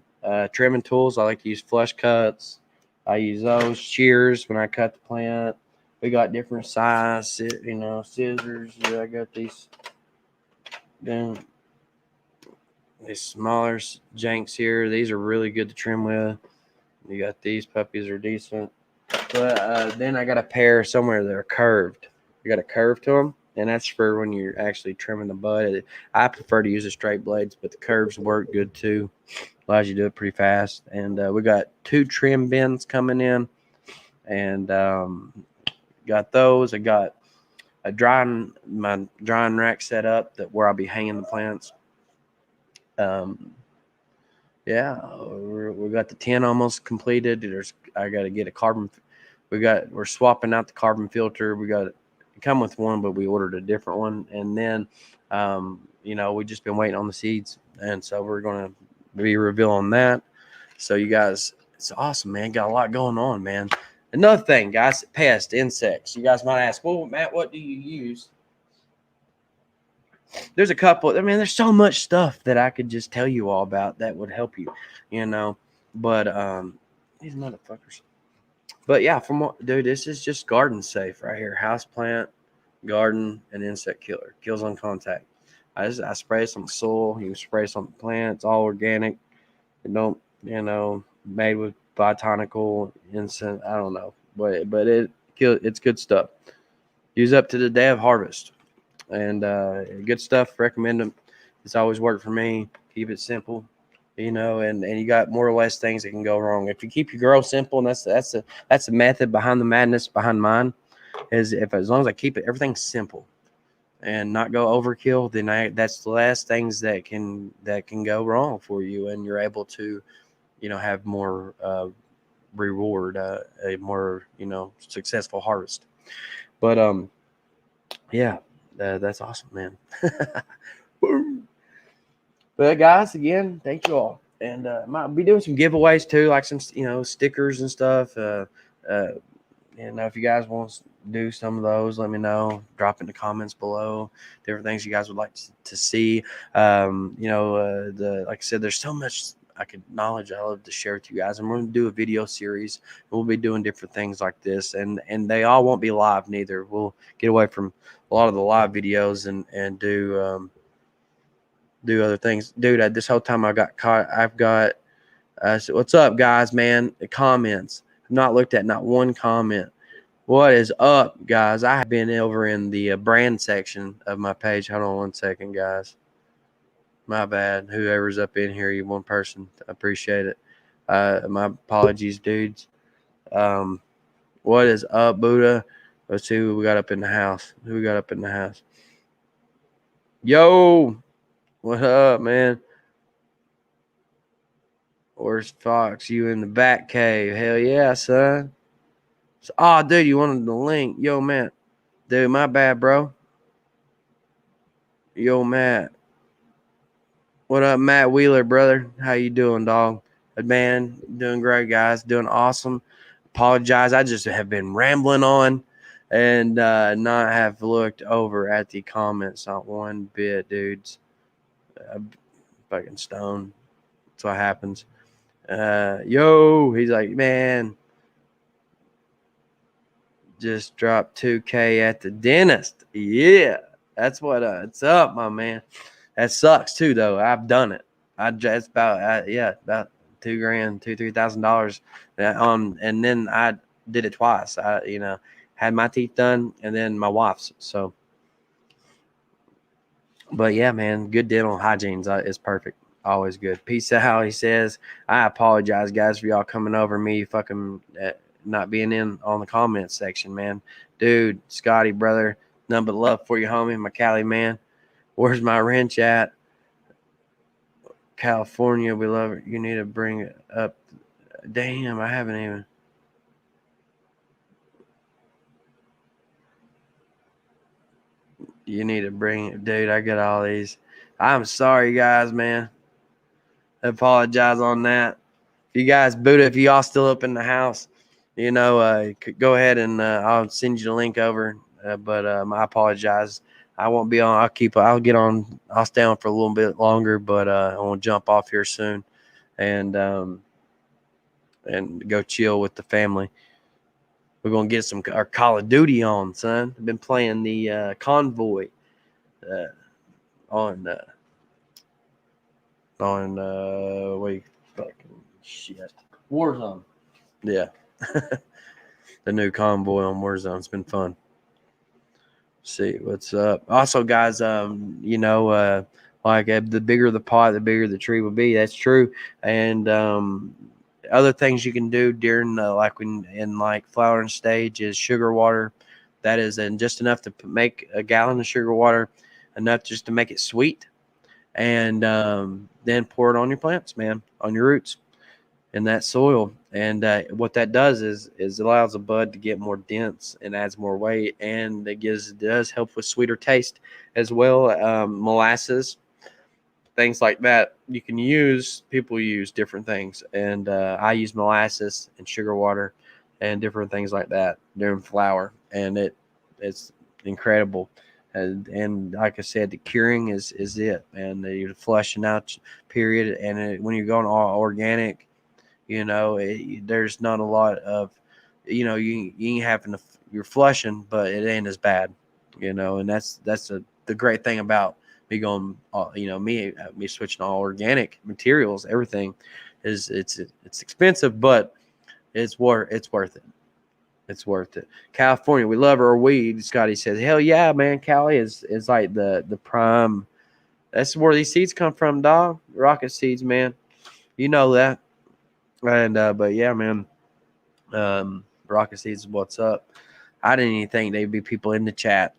trimming tools. I like to use flush cuts. I use those shears when I cut the plant. We got different size, scissors. I got these smaller janks here. These are really good to trim with. You got these puppies are decent. But then I got a pair somewhere that are curved. You got a curve to them, and that's for when you're actually trimming the bud. I prefer to use the straight blades, but the curves work good too. Allows you to do it pretty fast. And we got 2 trim bins coming in, and got those. I got my drying rack set up where I'll be hanging the plants. Yeah, we got the 10 almost completed. I got to get a carbon. We're swapping out the carbon filter. We got it come with one, but we ordered a different one. And then, we just been waiting on the seeds, and so we're gonna be revealing that. So you guys, it's awesome, man. Got a lot going on, man. Another thing, guys, pests, insects. You guys might ask, well, Matt, what do you use? There's a couple. I mean, there's so much stuff that I could just tell you all about that would help you, But these motherfuckers. But yeah, dude, this is just garden safe right here. House plant, garden, and insect killer. Kills on contact. I spray some soil. You spray some plant. It's all organic. It don't, made with botanical incense. I don't know, but it's good stuff. Use up to the day of harvest. And good stuff. Recommend them. It's always worked for me. Keep it simple, and you got more or less things that can go wrong. If you keep your grow simple, and that's the method behind the madness behind mine, is as long as I keep everything simple and not go overkill, then that's the last things that can go wrong for you, and you're able to, have more reward, a more successful harvest. But yeah. That's awesome, man. But guys, again, thank you all, and might be doing some giveaways too, like some stickers and stuff. If you guys want to do some of those, let me know. Drop in the comments below different things you guys would like to see. Like I said, there's so much knowledge I love to share with you guys. I'm going to do a video series. We'll be doing different things like this, and they all won't be live neither. We'll get away from a lot of the live videos and do other things. Dude, this whole time I've got so what's up, guys, man? The comments. I've not looked at not one comment. What is up, guys? I have been over in the brand section of my page. Hold on one second, guys. My bad. Whoever's up in here, you one person. I appreciate it. My apologies, dudes. What is up, Buddha? Let's see who we got up in the house. Yo, what up, man? Where's Fox? You in the back cave? Hell yeah, son. Oh, dude, you wanted the link. Yo, man. Dude, my bad, bro. Yo, Matt. What up, Matt Wheeler, brother? How you doing, dog? Man, doing great, guys. Doing awesome. Apologize. I just have been rambling on and not have looked over at the comments. Not one bit, dudes. Fucking stone. That's what happens. Yo, he's like, man, just dropped 2K at the dentist. Yeah, that's what it's up, my man. That sucks too, though. I've done it. I just about about $2,000, $3,000 on, and then I did it twice. I had my teeth done and then my wife's. So, but yeah, man, good dental hygiene is perfect. Always good. Peace out. He says, I apologize, guys, for y'all coming over me fucking not being in on the comments section, man. Dude, Scotty, brother, none but love for you, homie. My Cali man. Where's my wrench at? California, we love it. You need to bring it up. Damn, I haven't even. You need to bring it, dude. I got all these. I'm sorry, guys, man. I apologize on that. If you guys, Buddha, if y'all still up in the house, go ahead and I'll send you the link over. But I apologize. I won't be on. I'll get on. I'll stay on for a little bit longer, but I won't jump off here soon, and go chill with the family. We're gonna get our Call of Duty on, son. I've been playing the Convoy on wait, fucking shit, Warzone. Yeah, the new Convoy on Warzone. It's been fun. See what's up. Also, guys, the bigger the pot, the bigger the tree will be. That's true. And other things you can do during when flowering stage is sugar water. That is just enough to make a gallon of sugar water, enough just to make it sweet, and then pour it on your plants, man, on your roots in that soil. And what that does is allows the bud to get more dense and adds more weight, and it does help with sweeter taste as well. Molasses, things like that. People use different things, and I use molasses and sugar water and different things like that during flower, and it's incredible. And like I said, the curing is it, man. The flushing out period, and when you're going all organic, there's not a lot of, you ain't having to, you're flushing, but it ain't as bad, and that's the great thing about me going, me switching all organic materials. Everything is it's expensive, but it's worth it. It's worth it. California, we love our weed. Scotty says, hell yeah, man. Cali is like the prime. That's where these seeds come from, dog. Rocketseeds, man. You know that. And but yeah, man, Rocketseeds, what's up? I didn't even think there'd be people in the chat.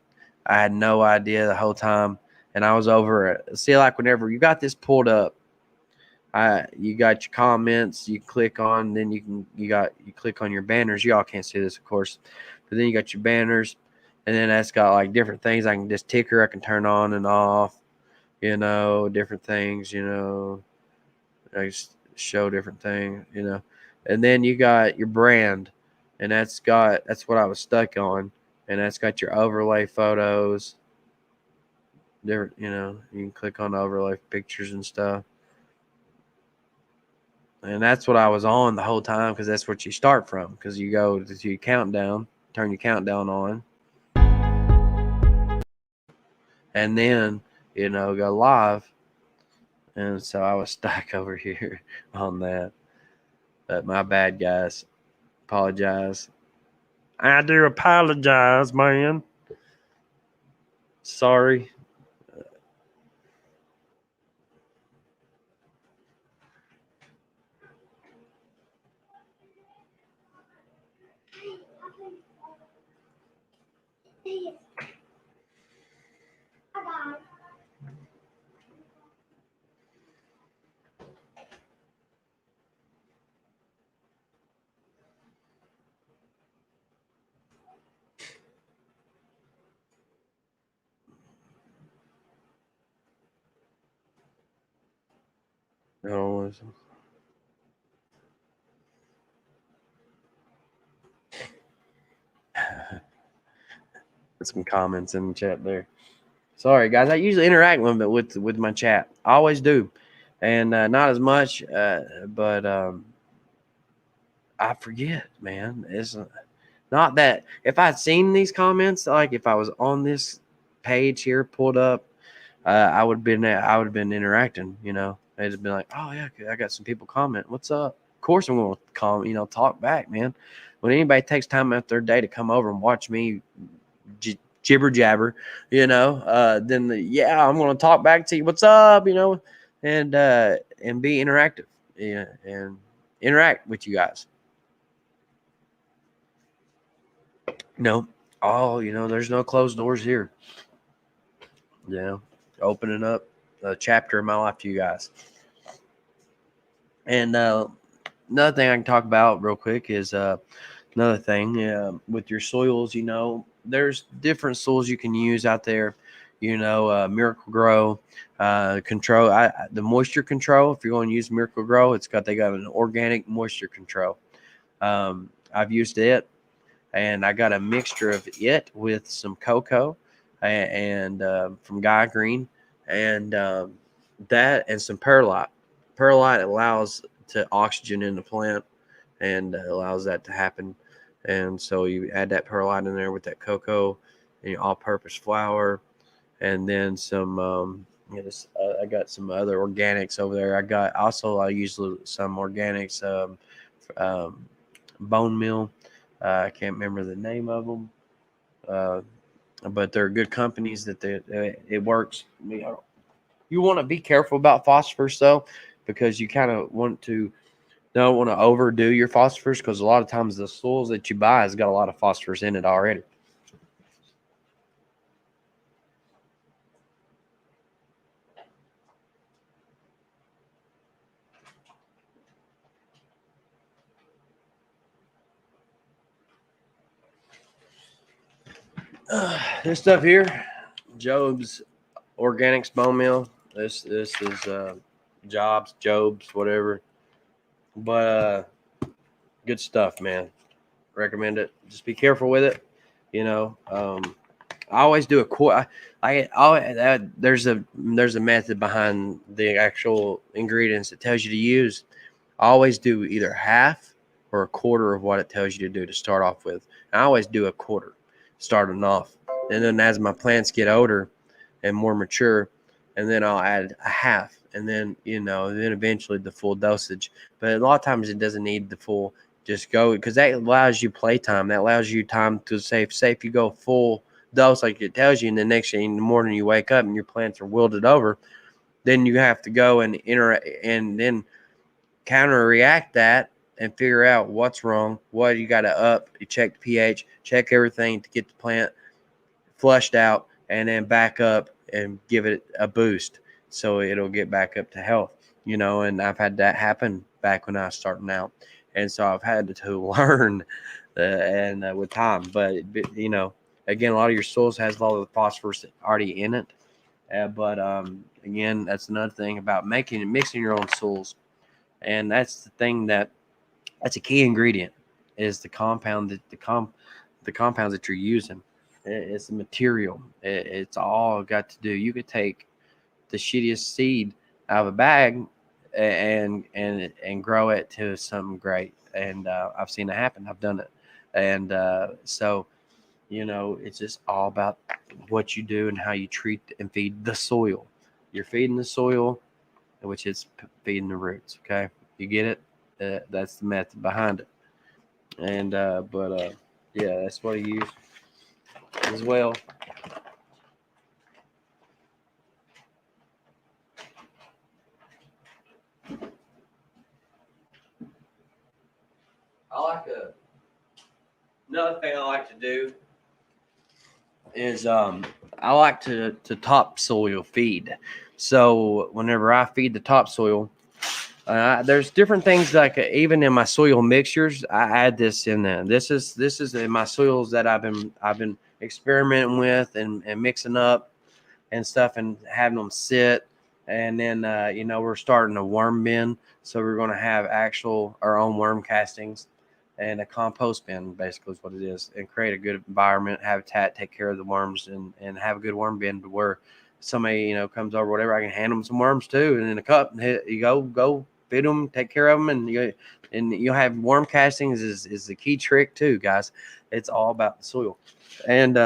I had no idea the whole time, and I was over it. See, like whenever you got this pulled up, you got your comments. You click on, then you click on your banners. Y'all can't see this, of course, but then you got your banners, and then that's got like different things. I can just ticker. I can turn on and off. Different things. I just show different things, and then you got your brand, and that's what I was stuck on, and that's got your overlay photos. Different, you can click on overlay pictures and stuff, and that's what I was on the whole time, because that's what you start from, because you go to your countdown, turn your countdown on, and then go live, and so I was stuck over here on that. But my bad, guys. Apologize. I do apologize, man. Sorry. Oh, put some comments in the chat there. Sorry, guys. I usually interact with my chat. I always do, and not as much, but I forget, man. It's not that if I'd seen these comments, like if I was on this page here pulled up, I would have been interacting. You know, they'd have been like, "Oh yeah, I got some people comment. What's up?" Of course, I'm going to comment. You know, talk back, man. When anybody takes time out their day to come over and watch me jibber jabber, you know, then yeah, I'm going to talk back to you. What's up? You know, and be interactive, yeah, and interact with you guys. No, oh, you know, there's no closed doors here. You know, opening up a chapter in my life to you guys. And another thing I can talk about real quick is another thing with your soils. You know, there's different soils you can use out there. You know, Miracle Grow control the moisture control. If you're going to use Miracle Grow, they got an organic moisture control. I've used it, and I got a mixture of it with some cocoa and from Guy Green, and that and some perlite. Perlite allows to oxygen in the plant and allows that to happen. And so you add that perlite in there with that cocoa and your all-purpose flour, and then some. I got some other organics over there. I use some organics, um, bone meal. I can't remember the name of them, uh, but they're good companies it works. You want to be careful about phosphorus though, because you kind of don't want to overdo your phosphorus, because a lot of times the soils that you buy has got a lot of phosphorus in it already. This stuff here, Job's Organics Bone Meal. This is Job's, whatever. But good stuff, man. Recommend it. Just be careful with it. You know, I always do a quarter. There's a method behind the actual ingredients that tells you to use. I always do either half or a quarter of what it tells you to do to start off with. I always do a quarter starting off, and then as my plants get older and more mature, and then I'll add a half, and then then eventually the full dosage. But a lot of times it doesn't need the full. Just go, because that allows you playtime. That allows you time to say if you go full dose like it tells you, and the next thing in the morning you wake up and your plants are wilted over, then you have to go and then counter react that and figure out what's wrong, what you got to up. You check the pH, check everything to get the plant flushed out, and then back up and give it a boost so it'll get back up to health. And I've had that happen back when I was starting out, and so I've had to learn and with time. But again, a lot of your soils has a lot of the phosphorus already in it. But again, that's another thing about mixing your own soils, and that's the thing that's a key ingredient is the compound that the compounds that you're using. It's the material. It's all got to do. You could take the shittiest seed out of a bag and grow it to something great. And I've seen it happen. I've done it. And so it's just all about what you do and how you treat and feed the soil. You're feeding the soil, which is feeding the roots. Okay, you get it. That's the method behind it. And yeah, that's what I use as well. Another thing I like to do is I like to topsoil feed. So whenever I feed the topsoil, there's different things like even in my soil mixtures, I add this in there. This is in my soils that I've been experimenting with and mixing up and stuff and having them sit And then, we're starting a worm bin. So we're going to have our own worm castings and a compost bin, basically is what it is, and create a good environment, habitat, take care of the worms, and have a good worm bin to where somebody, comes over, whatever, I can hand them some worms too, and in a cup, and you go feed them, take care of them, and you'll have worm castings is the key trick too, guys. It's all about the soil. And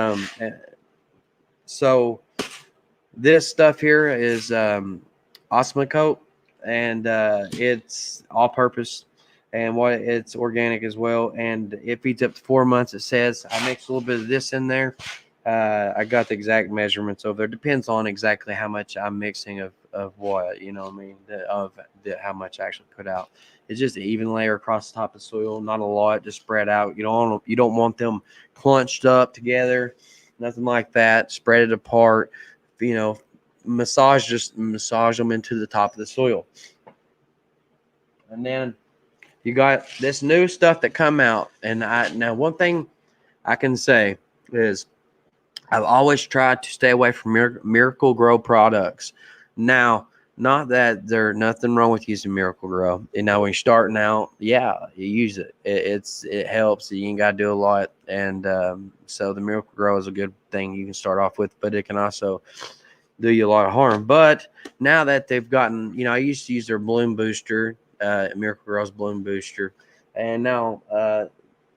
so this stuff here is Osmocote, and it's all purpose, and it's organic as well, and it feeds up to 4 months. It says I mix a little bit of this in there. I got the exact measurements over there. Depends on exactly how much I'm mixing of what, how much I actually put out. It's just an even layer across the top of the soil, not a lot, just spread out. You don't want them clunched up together, nothing like that. Spread it apart. Massage them into the top of the soil. And then you got this new stuff that come out. And now one thing I can say is I've always tried to stay away from Miracle Grow products. Now, not that there's nothing wrong with using Miracle Grow. When you're starting out, yeah, you use it. It helps. You ain't got to do a lot. And so the Miracle Grow is a good thing you can start off with, but it can also do you a lot of harm. But now that they've gotten, I used to use their Bloom Booster, Miracle Grow's Bloom Booster, and now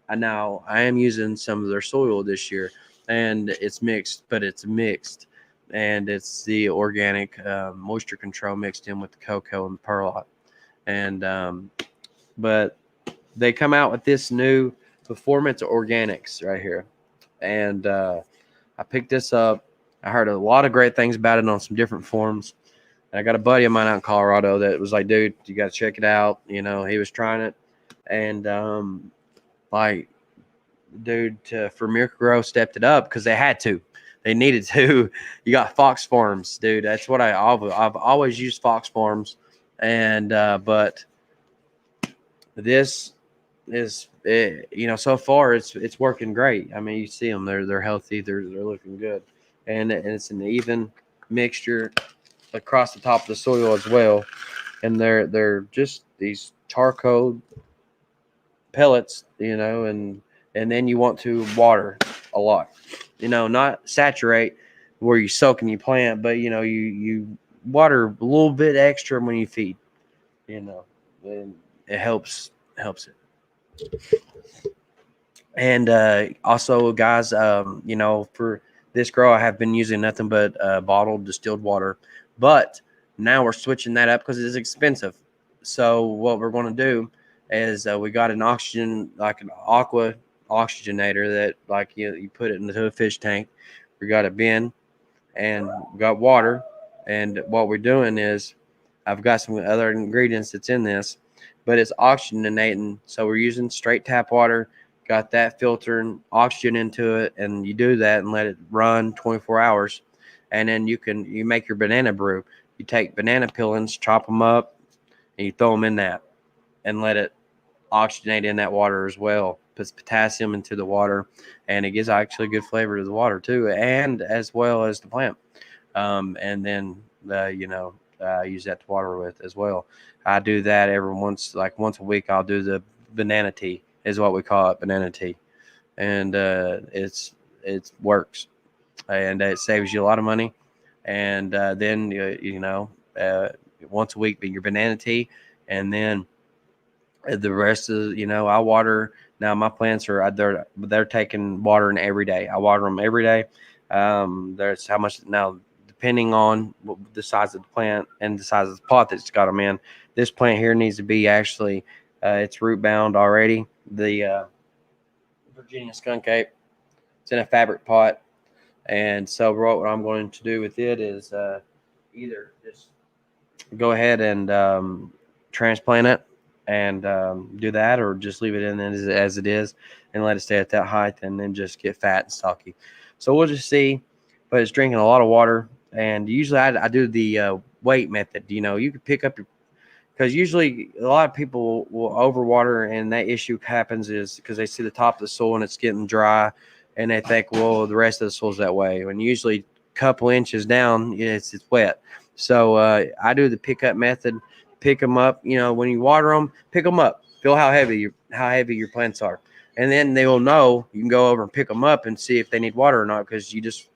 I am using some of their soil this year, and it's mixed, and it's the organic moisture control mixed in with the cocoa and the perlite, and but they come out with this new Performance Organics right here, and I picked this up. I heard a lot of great things about it on some different forums. And I got a buddy of mine out in Colorado that was like, dude, you got to check it out. He was trying it. And for Miracle Grow stepped it up because they had to. They needed to. You got Fox Farms, dude. That's what I've always used, Fox Farms. And but this is, so far it's working great. I mean, you see them, they're healthy, they're looking good. And it's an even mixture across the top of the soil as well. And they're just these charcoal pellets, and then you want to water a lot. Not saturate where you soak and you plant, but you water a little bit extra when you feed, and it helps it. And also, guys, for this grow, I have been using nothing but bottled distilled water, but now we're switching that up because it is expensive. So what we're going to do is we got an oxygen, like an aqua oxygenator that, like, you put it into a fish tank. We got a bin and we got water, and what we're doing is I've got some other ingredients that's in this, but it's oxygenating. So we're using straight tap water. Got that filtering oxygen into it, and you do that and let it run 24 hours, and then you make your banana brew. You take banana peelings, chop them up, and you throw them in that, and let it oxygenate in that water as well. Puts potassium into the water, and it gives actually good flavor to the water too, and as well as the plant. And then I use that to water with as well. I do that once a week. I'll do the banana tea, is what we call it, banana tea, and it works, and it saves you a lot of money. And then once a week, be your banana tea, and then the rest of I water. Now my plants they're taking watering every day. I water them every day. There's how much now, depending on the size of the plant and the size of the pot that it's got them in. This plant here needs to be actually it's root bound already. The Virginia skunk ape. It's in a fabric pot, and so what I'm going to do with it is either just go ahead and transplant it and do that, or just leave it in as it is and let it stay at that height, and then just get fat and stocky. So we'll just see, but it's drinking a lot of water, and usually I do the weight method. You can pick up because usually a lot of people will overwater, and that issue happens is because they see the top of the soil and it's getting dry, and they think, well, the rest of the soil's that way. When usually a couple inches down, it's wet. So I do the pickup method. Pick them up. You know, when you water them, pick them up. Feel how heavy your plants are, and then they will know. You can go over and pick them up and see if they need water or not, because you just,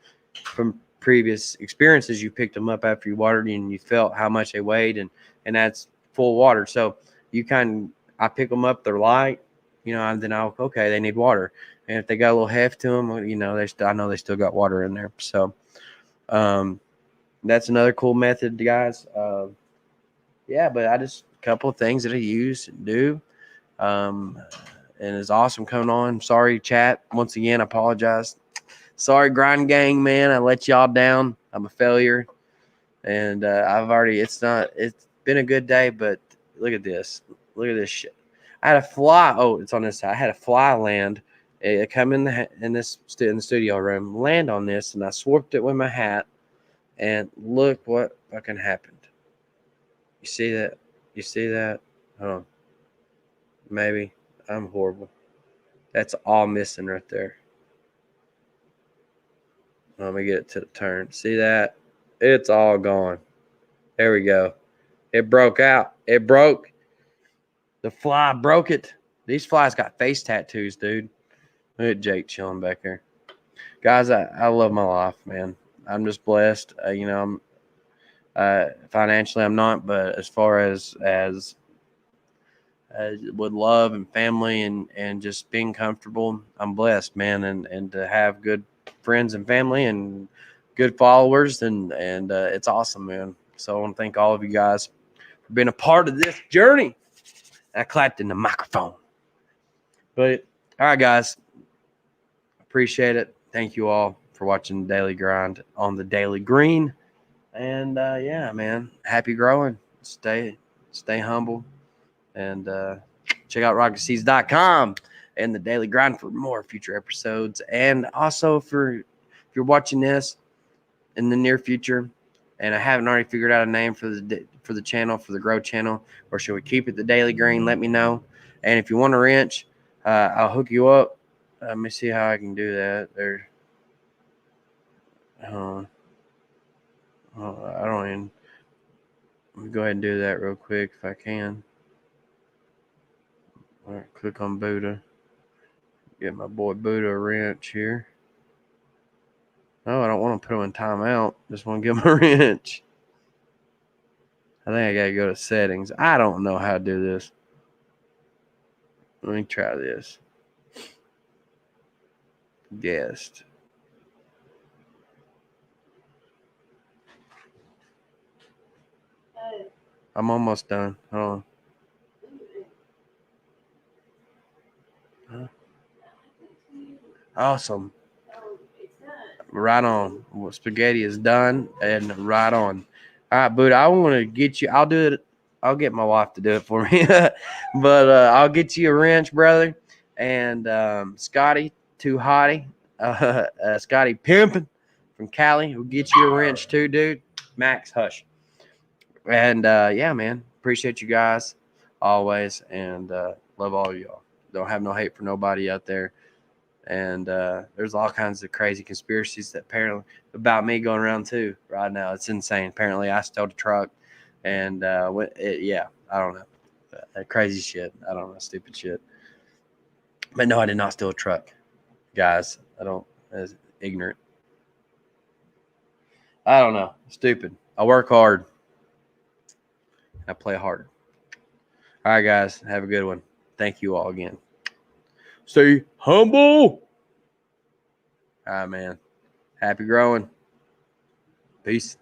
from previous experiences, you picked them up after you watered and you felt how much they weighed, and that's full water. So I pick them up, they're light, you know, and then okay, they need water. And if they got a little heft to them, you know, I know they still got water in there. So that's another cool method, guys. Yeah, but a couple of things that I use and do. And it's awesome coming on. Sorry, chat. Once again, I apologize. Sorry, Grind Gang, man. I let y'all down. I'm a failure. And it's been a good day, but look at this. Look at this shit. I had a fly. Oh, it's on this side. I had a fly land. It come in the studio room, land on this, and I swapped it with my hat. And look what fucking happened. You see that? You see that? Hold on. Maybe. I'm horrible. That's all missing right there. Let me get it to the turn. See that? It's all gone. There we go. It broke out. It broke. The fly broke it. These flies got face tattoos, dude. Look at Jake chilling back there. Guys, I love my life, man. I'm just blessed. You know, financially I'm not, but as far as with love and family and just being comfortable, I'm blessed, man. And to have good friends and family and good followers, and it's awesome, man. So I want to thank all of you guys for being a part of this journey. I clapped in the microphone. But all right, guys, appreciate it. Thank you all for watching the Daily Grind on the Daily Green. And yeah, man, happy growing. Stay humble, and check out Rocketseeds.com and the Daily Grind for more future episodes. And also, if you're watching this in the near future, and I haven't already figured out a name for the channel, for the Grow channel, or should we keep it the Daily Green? Let me know. And if you want a wrench, I'll hook you up. Let me see how I can do that. There. I don't even. Let me go ahead and do that real quick if I can. All right, click on Buddha. Get my boy Buddha a wrench here. No, I don't want to put him in timeout. Just want to give him a wrench. I think I got to go to settings. I don't know how to do this. Let me try this. Guest. I'm almost done. Hold on. Awesome. Right on. Well, spaghetti is done and right on. All right, Buddha, I want to get you. I'll do it. I'll get my wife to do it for me. But I'll get you a wrench, brother. And Scotty, too hottie. Scotty Pimpin from Cali will get you a wrench too, dude. Max, hush. And yeah, man, appreciate you guys always, and love all of y'all. Don't have no hate for nobody out there. And there's all kinds of crazy conspiracies that apparently about me going around too right now. It's insane. Apparently, I stole the truck, and yeah, I don't know, crazy shit. I don't know, stupid shit. But no, I did not steal a truck, guys. I don't. As ignorant. I don't know. Stupid. I work hard. I play hard. All right, guys. Have a good one. Thank you all again. Stay humble. All right, man. Happy growing. Peace.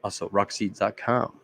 Also, rockseeds.com.